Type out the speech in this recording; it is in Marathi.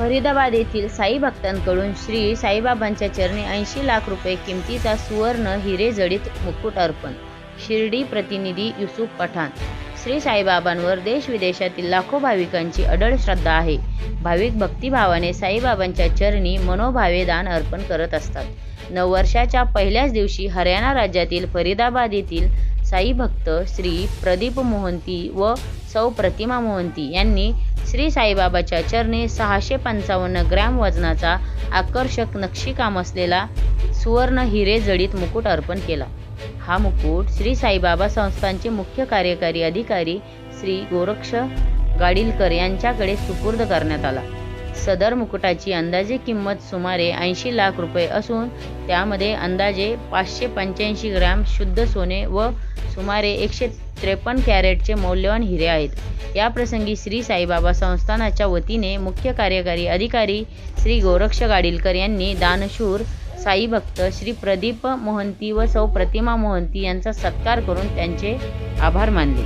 फरीदाबाद येथील साई भक्तांकडून श्री साईबाबांच्या चरणी 80 लाख रुपये किमतीचा सुवर्ण हिरे जडित मुकुट अर्पण. शिर्डी प्रतिनिधी युसुफ पठाण. श्री साईबाबांवर देश-विदेशातील लाखो भाविकांची अढळ श्रद्धा आहे. भाविक भक्तिभावाने साईबाबांच्या चरणी मनोभावे दान अर्पण करत असतात. नववर्षाच्या पहिल्याच दिवशी हरियाणा राज्यातील फरीदाबाद येथील साई भक्त श्री प्रदीप मोहंती व सौ प्रतिमा मोहंती यांनी श्री साईबाबाच्या चरणी 655 ग्रॅम वजनाचा आकर्षक नक्षीकाम असलेला सुवर्ण हिरे जडित मुकुट अर्पण केला. हा मुकुट श्री साईबाबा संस्थानचे मुख्य कार्यकारी अधिकारी श्री गोरक्ष गाडीलकर यांच्याकडे सुपूर्द करण्यात आला. सदर मुकुटाची अंदाजे किंमत सुमारे 80 लाख रुपये असून त्यामध्ये अंदाजे 585 ग्रॅम शुद्ध सोने व सुमारे 153 कॅरेटचे मौल्यवान हिरे आहेत. याप्रसंगी श्री साईबाबा संस्थानाच्या वतीने मुख्य कार्यकारी अधिकारी श्री गोरक्ष गाडीलकर यांनी दानशूर साई भक्त श्री प्रदीप मोहंती व सौ प्रतिमा मोहंती यांचा सत्कार करून त्यांचे आभार मानले.